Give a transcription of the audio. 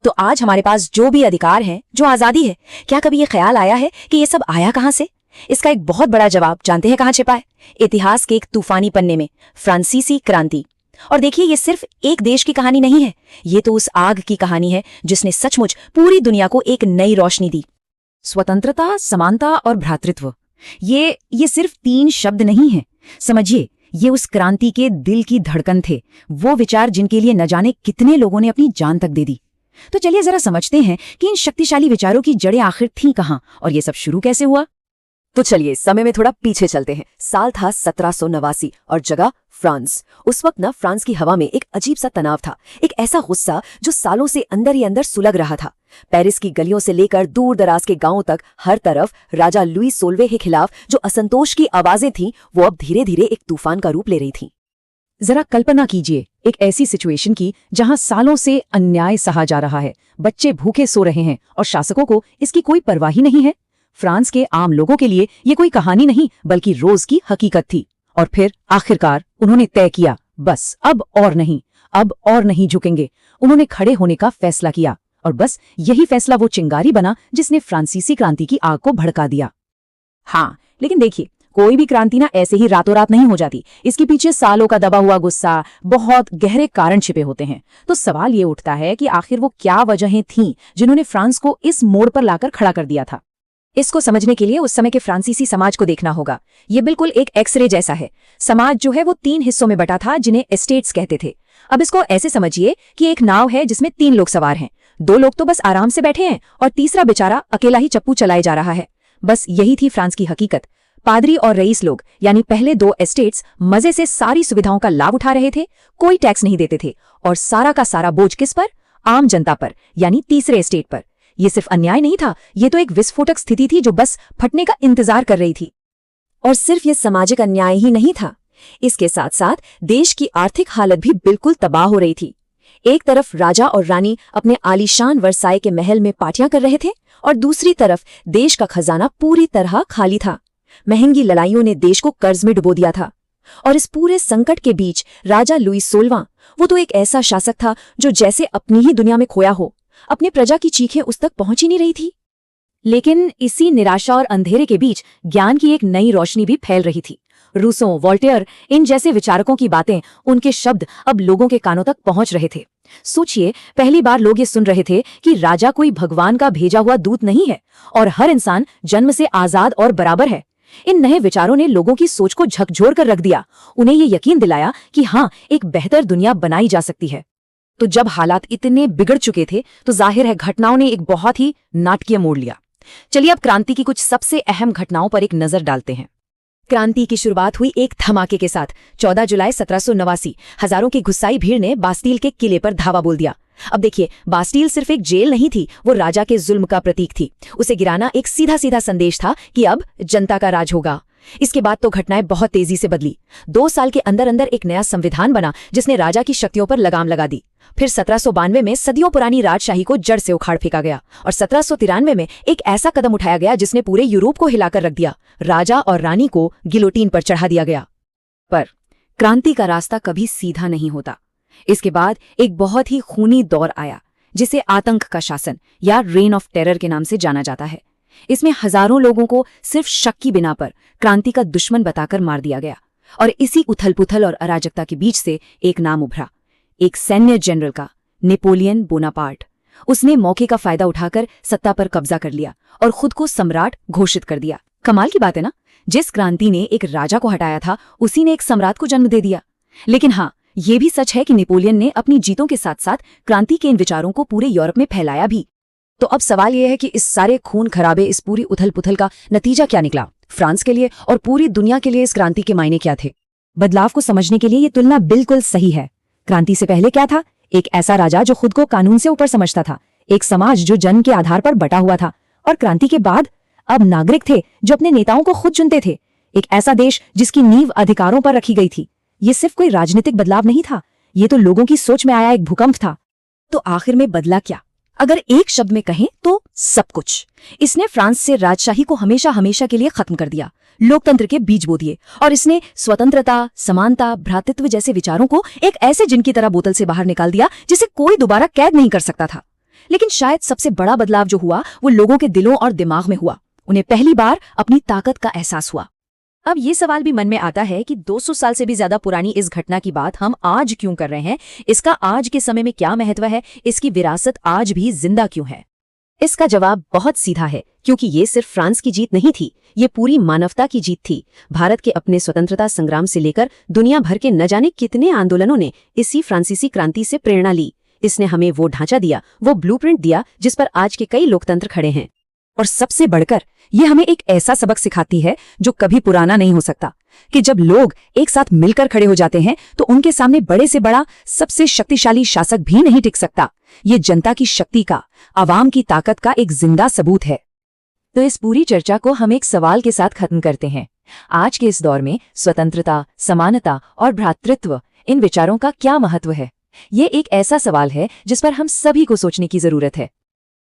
तो आज हमारे पास जो भी अधिकार है, जो आजादी है, क्या कभी ये ख्याल आया है कि ये सब आया कहां से? इसका एक बहुत बड़ा जवाब जानते हैं कहां छिपा है? इतिहास के एक तूफानी पन्ने में, फ्रांसीसी क्रांति। और देखिए, ये सिर्फ एक देश की कहानी नहीं है, ये तो उस आग की कहानी है जिसने सचमुच पूरी दुनिया को एक नई रोशनी दी। स्वतंत्रता, समानता और भ्रातृत्व, ये सिर्फ 3 शब्द नहीं हैं। समझिए, ये उस क्रांति के दिल की धड़कन थे, वो विचार जिनके लिए न जाने कितने लोगों ने अपनी जान तक दे दी। तो चलिए जरा समझते हैं कि इन शक्तिशाली विचारों की जड़ें आखिर थीं कहां और ये सब शुरू कैसे हुआ। तो चलिए समय में थोड़ा पीछे चलते हैं। साल था 1789 और जगह फ्रांस। उस वक्त ना फ्रांस की हवा में एक अजीब सा तनाव था, एक ऐसा गुस्सा जो सालों से अंदर ही अंदर सुलग रहा था। पेरिस की गलियों से लेकर दूर दराज के गांवों तक हर तरफ राजा लुई 16वें के खिलाफ जो असंतोष की आवाजें थीं, वो अब धीरे धीरे एक तूफान का रूप ले रही थीं। जरा कल्पना कीजिए एक ऐसी सिचुएशन की जहां सालों से अन्याय सहा जा रहा है, बच्चे भूखे सो रहे हैं और शासकों को इसकी कोई परवाह ही नहीं है। फ्रांस के आम लोगों के लिए ये कोई कहानी नहीं बल्कि रोज की हकीकत थी। और फिर आखिरकार उन्होंने तय किया, बस अब और नहीं झुकेंगे। उन्होंने खड़े होने का फैसला किया और बस यही फैसला वो चिंगारी बना जिसने फ्रांसीसी क्रांति की आग को भड़का दिया। हाँ, लेकिन देखिए, कोई भी क्रांति ना ऐसे ही रातों रात नहीं हो जाती। इसके पीछे सालों का दबा हुआ गुस्सा, बहुत गहरे कारण छिपे होते हैं। तो सवाल ये उठता है कि आखिर वो क्या वजहें थीं जिन्होंने फ्रांस को इस मोड़ पर लाकर खड़ा कर दिया था। इसको समझने के लिए उस समय के फ्रांसीसी समाज को देखना होगा। ये बिल्कुल एक एक्सरे जैसा है। समाज जो है वो 3 हिस्सों में बटा था जिन्हें एस्टेट्स कहते थे। अब इसको ऐसे समझिए कि एक नाव है जिसमें 3 लोग सवार हैं। 2 लोग तो बस आराम से बैठे हैं और तीसरा बेचारा अकेला ही चप्पू चलाए जा रहा है। बस यही थी फ्रांस की हकीकत। पादरी और रईस लोग यानी पहले 2 एस्टेट्स मजे से सारी सुविधाओं का लाभ उठा रहे थे, कोई टैक्स नहीं देते थे और सारा का सारा बोझ किस पर? आम जनता पर, यानी तीसरे एस्टेट पर। ये सिर्फ अन्याय नहीं था, ये तो एक विस्फोटक स्थिति थी जो बस फटने का इंतजार कर रही थी। और सिर्फ ये सामाजिक अन्याय ही नहीं था, इसके साथ साथ देश की आर्थिक हालत भी बिल्कुल तबाह हो रही थी। एक तरफ राजा और रानी अपने आलीशान वर्साई के महल में पार्टियां कर रहे थे और दूसरी तरफ देश का खजाना पूरी तरह खाली था। महंगी लड़ाइयों ने देश को कर्ज में डुबो दिया था। और इस पूरे संकट के बीच राजा लुई 16वां, वो तो एक ऐसा शासक था जो जैसे अपनी ही दुनिया में खोया हो। अपने प्रजा की चीखें उस तक पहुंच ही नहीं रही थी। लेकिन इसी निराशा और अंधेरे के बीच ज्ञान की एक नई रोशनी भी फैल रही थी। रूसो, वोल्टेयर, इन जैसे विचारकों की बातें, उनके शब्द अब लोगों के कानों तक पहुंच रहे थे। सोचिए, पहली बार लोग ये सुन रहे थे कि राजा कोई भगवान का भेजा हुआ दूत नहीं है और हर इंसान जन्म से आजाद और बराबर है। इन नए विचारों ने लोगों की सोच को झकझोर कर रख दिया। उन्हें ये यकीन दिलाया कि हाँ, एक बेहतर दुनिया बनाई जा सकती है। तो जब हालात इतने बिगड़ चुके थे तो जाहिर है घटनाओं ने एक बहुत ही नाटकीय मोड़ लिया। चलिए अब क्रांति की कुछ सबसे अहम घटनाओं पर एक नजर डालते हैं। क्रांति की शुरुआत हुई एक धमाके के साथ। 14 जुलाई 1789 हजारों की गुस्साई भीड़ ने बास्टील के किले पर धावा बोल दिया। अब देखिए, बास्टील सिर्फ एक जेल नहीं थी, वो राजा के जुल्म का प्रतीक थी। उसे गिराना एक सीधा सीधा संदेश था कि अब जनता का राज होगा। इसके बाद तो घटनाएं बहुत तेजी से बदली। 2 साल के अंदर अंदर एक नया संविधान बना जिसने राजा की शक्तियों पर लगाम लगा दी। फिर 1792 में सदियों पुरानी राजशाही को जड़ से उखाड़ फेंका गया और 1793 में एक ऐसा कदम उठाया गया जिसने पूरे यूरोप को हिलाकर रख दिया। राजा और रानी को गिलोटीन पर चढ़ा दिया गया। पर क्रांति का रास्ता कभी सीधा नहीं होता। इसके बाद एक बहुत ही खूनी दौर आया जिसे आतंक का शासन या रेन ऑफ टेरर के नाम से जाना जाता है। इसमें हजारों लोगों को सिर्फ शक की बिना पर क्रांति का दुश्मन बताकर मार दिया गया। और इसी उथल पुथल और अराजकता के बीच से एक नाम उभरा, एक सैन्य जनरल का, नेपोलियन बोनापार्ट। उसने मौके का फायदा उठाकर सत्ता पर कब्जा कर लिया और खुद को सम्राट घोषित कर दिया। कमाल की बात है ना, जिस क्रांति ने एक राजा को हटाया था उसी ने एक सम्राट को जन्म दे दिया। लेकिन हाँ, ये भी सच है कि नेपोलियन ने अपनी जीतों के साथ साथ क्रांति के इन विचारों को पूरे यूरोप में फैलाया भी। तो अब सवाल यह है कि इस सारे खून खराबे, इस पूरी उथल पुथल का नतीजा क्या निकला फ्रांस के लिए और पूरी दुनिया के लिए? इस क्रांति के मायने क्या थे? बदलाव को समझने के लिए ये तुलना बिल्कुल सही है। क्रांति से पहले क्या था? एक ऐसा राजा जो खुद को कानून से ऊपर समझता था, एक समाज जो जन्म के आधार पर बटा हुआ था। और क्रांति के बाद अब नागरिक थे जो अपने नेताओं को खुद चुनते थे, एक ऐसा देश जिसकी नींव अधिकारों पर रखी गई थी। ये सिर्फ कोई राजनीतिक बदलाव नहीं था, ये तो लोगों की सोच में आया एक भूकंप था। तो आखिर में बदला क्या? अगर एक शब्द में कहें तो सब कुछ। इसने फ्रांस से राजशाही को हमेशा हमेशा के लिए खत्म कर दिया, लोकतंत्र के बीज बो दिए और इसने स्वतंत्रता, समानता, भ्रातृत्व जैसे विचारों को एक ऐसे जिन की तरह बोतल से बाहर निकाल दिया जिसे कोई दोबारा कैद नहीं कर सकता था। लेकिन शायद सबसे बड़ा बदलाव जो हुआ वो लोगों के दिलों और दिमाग में हुआ। उन्हें पहली बार अपनी ताकत का एहसास हुआ। अब ये सवाल भी मन में आता है कि 200 साल से भी ज्यादा पुरानी इस घटना की बात हम आज क्यों कर रहे हैं? इसका आज के समय में क्या महत्व है? इसकी विरासत आज भी जिंदा क्यों है? इसका जवाब बहुत सीधा है, क्योंकि ये सिर्फ फ्रांस की जीत नहीं थी, ये पूरी मानवता की जीत थी। भारत के अपने स्वतंत्रता संग्राम से लेकर दुनिया भर के न जाने कितने आंदोलनों ने इसी फ्रांसीसी क्रांति से प्रेरणा ली। इसने हमें वो ढांचा दिया, वो ब्लूप्रिंट दिया जिस पर आज के कई लोकतंत्र खड़े हैं। और सबसे बढ़कर ये हमें एक ऐसा सबक सिखाती है जो कभी पुराना नहीं हो सकता, कि जब लोग एक साथ मिलकर खड़े हो जाते हैं तो उनके सामने बड़े से बड़ा सबसे शक्तिशाली शासक भी नहीं टिक सकता। ये जनता की शक्ति का, आवाम की ताकत का एक जिंदा सबूत है। तो इस पूरी चर्चा को हम एक सवाल के साथ खत्म करते हैं। आज के इस दौर में स्वतंत्रता, समानता और भ्रातृत्व, इन विचारों का क्या महत्व है? ये एक ऐसा सवाल है जिस पर हम सभी को सोचने की जरूरत है।